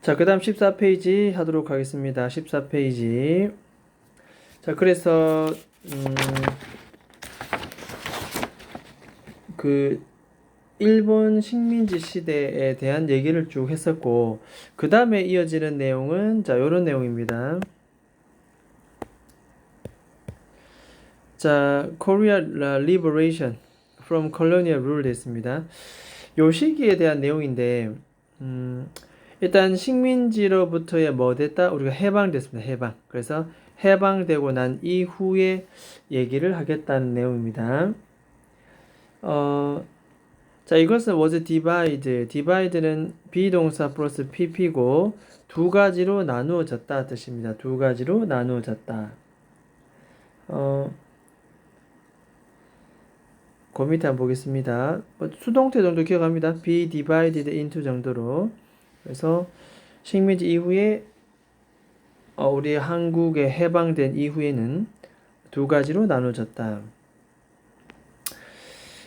자, 그 다음 14페이지 하도록 하겠습니다. 14페이지. 자, 그래서, 그, 일본 식민지 시대에 대한 얘기를 쭉 했었고, 그 다음에 이어지는 내용은, 자, 요런 내용입니다. 자, Korea Liberation from Colonial Rule 됐습니다. 요 시기에 대한 내용인데, 일단 식민지로부터의 뭐 됐다? 우리가 해방됐습니다. 해방. 그래서 해방되고 난 이후에 얘기를 하겠다는 내용입니다. 자, 이것은 was divide. divide는 비동사 플러스 pp고 두 가지로 나누어졌다 뜻입니다. 두 가지로 나누어졌다. 그 밑에 한번 보겠습니다. 수동태 정도 기억합니다. be divided into 정도로. 그래서 식민지 이후에 우리 한국에 해방된 이후에는 두 가지로 나눠졌다.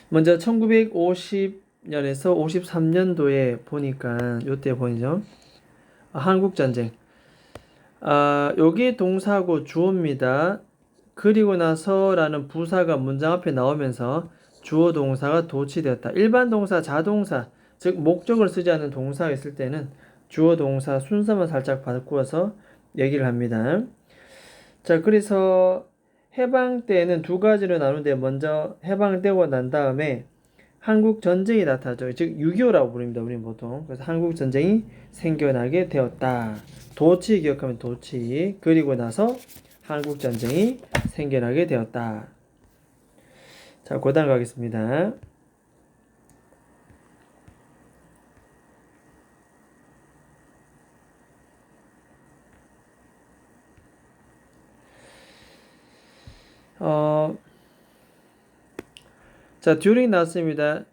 먼저 1950년에서 53년도에 보니까 요때 보이죠? 한국전쟁. 요게 동사고 주어입니다. 그리고 나서라는 부사가 문장 앞에 나오면서 주어 동사가 도치되었다. 일반 동사, 자동사, 즉 목적을 쓰지 않는 동사가 있을 때는 주어 동사 순서만 살짝 바꾸어서 얘기를 합니다. 자, 그래서 해방 때는 두 가지로 나누는데 먼저 해방되고 난 다음에 한국 전쟁이 나타나죠. 즉 6.25라고 부릅니다. 우리는 보통. 그래서 한국 전쟁이 생겨나게 되었다. 도치 기억하면 도치. 그리고 나서 한국 전쟁이 생겨나게 되었다. 자, 고단 가겠습니다. 자, during 나왔습니다.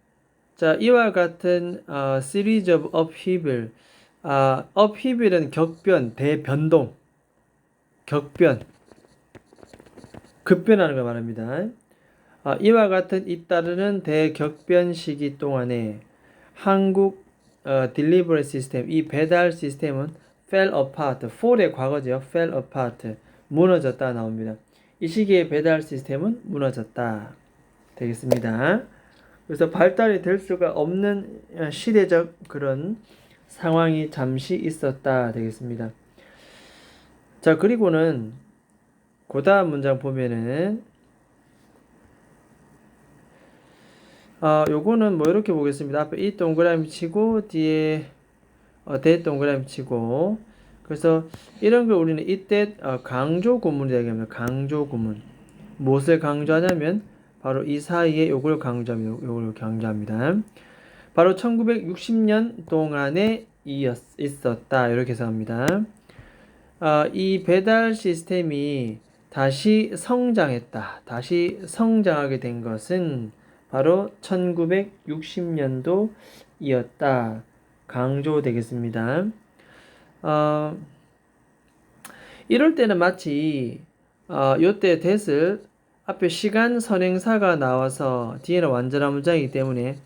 자, 이와 같은 series of upheaval. upheaval은 격변, 대변동, 격변, 급변하는 걸 말합니다. 이와 같은 잇따르는 대격변 시기 동안에 한국 delivery system, 이 배달 시스템은 fell apart, fall의 과거죠. fell apart, 무너졌다 나옵니다. 이 시기에 배달 시스템은 무너졌다 되겠습니다. 그래서 발달이 될 수가 없는 시대적 그런 상황이 잠시 있었다 되겠습니다. 자, 그리고는 그 다음 문장 보면은 요거는 뭐 이렇게 보겠습니다. 앞에 이 동그라미 치고 뒤에 대 동그라미 치고, 그래서 이런 걸 우리는 이때 강조 구문이라고 합니다. 강조 구문. 무엇을 강조하냐면 바로 이 사이에 요걸 강조합니다. 바로 1960년 동안에 있었다 이렇게 해석합니다. 이 배달 시스템이 다시 성장했다. 다시 성장하게 된 것은 바로 1960년도이었다. 강조되겠습니다. 이럴 때는 마치 요때 that을 앞에 시간 선행사가 나와서 뒤에는 완전한 문장이기 때문에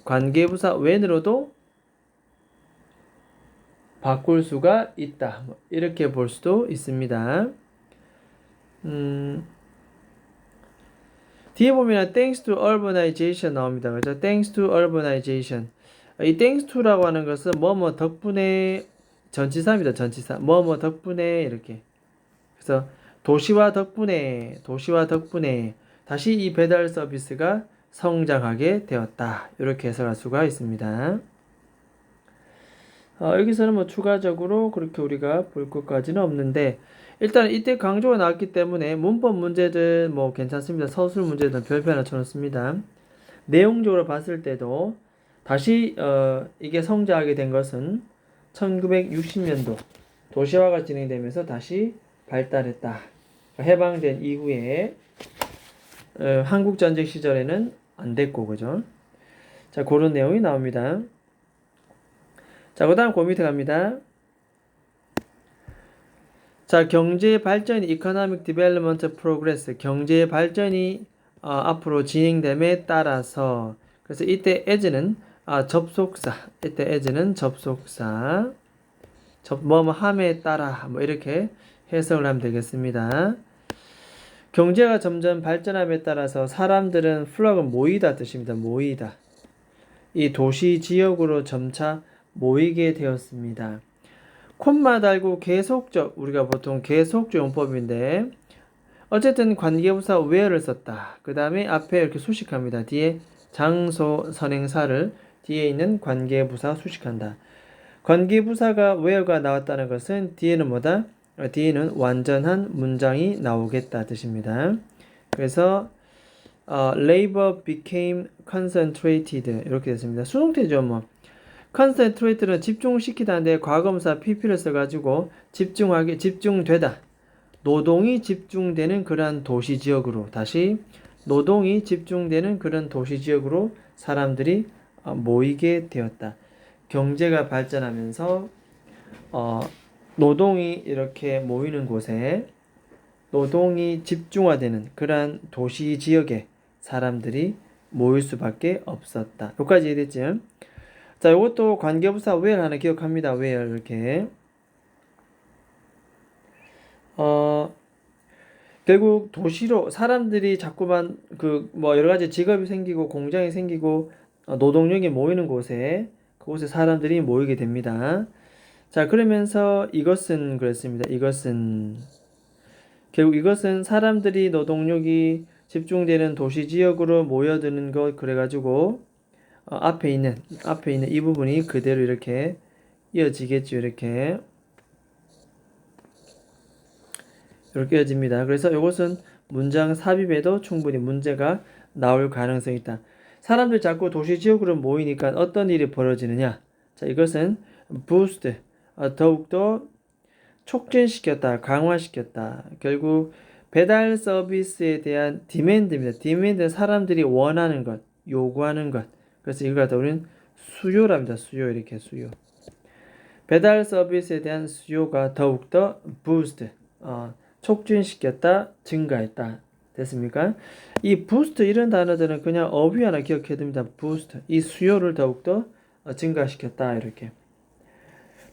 관계부사 when으로도 바꿀 수가 있다. 이렇게 볼 수도 있습니다. 뒤에 보면 thanks to urbanization 나옵니다. 그죠? thanks to urbanization. 이 thanks to라고 하는 것은 뭐뭐 덕분에 전치사입니다. 전치사. 뭐뭐 덕분에 이렇게. 그래서 도시화 덕분에 다시 이 배달 서비스가 성장하게 되었다. 이렇게 해석할 수가 있습니다. 여기서는 뭐 추가적으로 그렇게 우리가 볼 것까지는 없는데, 일단 이때 강조가 나왔기 때문에 문법 문제든 뭐 괜찮습니다. 서술 문제든 별표 하나 쳐놓습니다. 내용적으로 봤을 때도 다시 이게 성장하게 된 것은 1960년도 도시화가 진행되면서 다시 발달했다. 해방된 이후에 한국전쟁 시절에는 안 됐고, 그죠? 자, 그런 내용이 나옵니다. 자, 그 다음 그 밑에 갑니다. 자, 경제 발전이 economic development progress, 경제 발전이 앞으로 진행됨에 따라서, 그래서 이때 as는 접속사, 이때 as는 접속사. 뭐뭐 함에 따라 뭐 이렇게 해석을 하면 되겠습니다. 경제가 점점 발전함에 따라서 사람들은 플럭은 모이다 뜻입니다. 모이다. 이 도시 지역으로 점차 모이게 되었습니다. 콤마 달고 계속적, 우리가 보통 계속적 용법인데 어쨌든 관계부사 where를 썼다. 그 다음에 앞에 이렇게 수식합니다. 뒤에 장소 선행사를 뒤에 있는 관계부사 수식한다. 관계부사가 where가 나왔다는 것은 뒤에는 뭐다? 뒤에는 완전한 문장이 나오겠다 뜻입니다. 그래서 labor became concentrated 이렇게 됐습니다. 수동태죠 뭐. concentrated는 집중시키다는데 과거분사 pp를 써가지고 집중되다. 노동이 집중되는 그러한 도시지역으로 다시 노동이 집중되는 그런 도시지역으로 사람들이 모이게 되었다. 경제가 발전하면서 노동이 이렇게 모이는 곳에 노동이 집중화되는 그러한 도시지역에 사람들이 모일 수밖에 없었다. 여기까지 이해됐죠? 자, 이것도 관계부사 where 하나 기억합니다. where 이렇게 결국 도시로 사람들이 자꾸만 뭐 여러 가지 직업이 생기고 공장이 생기고 노동력이 모이는 곳에 그곳에 사람들이 모이게 됩니다. 자, 그러면서 이것은 그랬습니다. 결국 이것은 사람들이 노동력이 집중되는 도시 지역으로 모여드는 것 그래가지고 앞에 있는 이 부분이 그대로 이렇게 이어지겠죠. 이렇게 이어집니다. 그래서 이것은 문장 삽입에도 충분히 문제가 나올 가능성이 있다. 사람들 자꾸 도시 지역으로 모이니까 어떤 일이 벌어지느냐? 자, 이것은 boost, 더욱더 촉진시켰다, 강화시켰다. 결국 배달 서비스에 대한 demand입니다. demand는 사람들이 원하는 것, 요구하는 것. 그래서 이걸 갖다 우리는 수요랍니다. 수요 이렇게 수요. 배달 서비스에 대한 수요가 더욱더 boost, 촉진시켰다, 증가했다. 됐습니까? 이 boost 이런 단어들은 그냥 어휘 하나 기억해야 됩니다. boost. 이 수요를 더욱더 증가시켰다. 이렇게.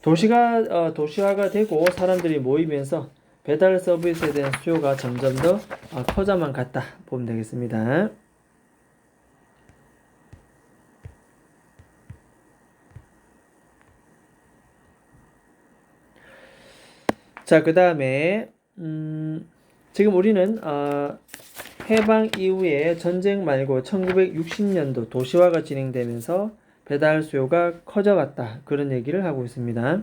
도시화가 되고 사람들이 모이면서 배달 서비스에 대한 수요가 점점 더 커져만 갔다. 보면 되겠습니다. 자, 그 다음에 지금 우리는 해방 이후에 전쟁 말고 1960년도 도시화가 진행되면서 배달 수요가 커져갔다. 그런 얘기를 하고 있습니다.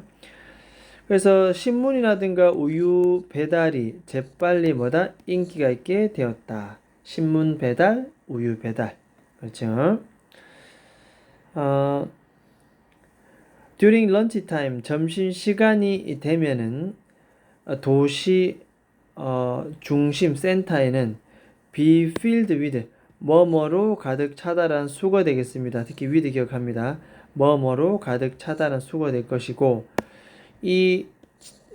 그래서 신문이라든가 우유 배달이 재빨리 인기가 있게 되었다. 신문 배달, 우유 배달. 그렇죠. during lunch time, 점심 시간이 되면은 도시 중심 센터에는 be filled with 뭐뭐로 가득 차다란 수거 되겠습니다. 특히 with 기억합니다. 뭐뭐로 가득 차다란 수거 될 것이고 이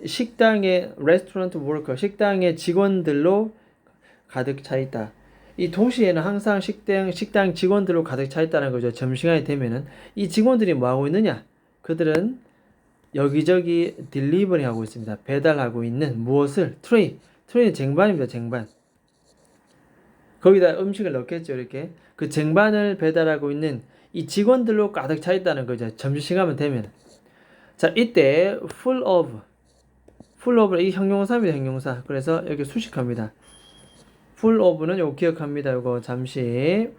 식당의 레스토랑트 워커 식당의 직원들로 가득 차 있다. 이 도시에는 항상 식당 직원들로 가득 차 있다는 거죠. 점심시간이 되면은 이 직원들이 뭐 하고 있느냐? 그들은 여기저기 딜리버리 하고 있습니다. 배달하고 있는 무엇을? 트레이는 쟁반입니다. 쟁반. 거기다 음식을 넣겠죠. 이렇게 그 쟁반을 배달하고 있는 이 직원들로 가득 차 있다는 거죠. 점심시간만 되면. 자, 이때 full of 이 형용사입니다. 형용사. 그래서 여기 수식합니다. full of는 요거 기억합니다. 요거 잠시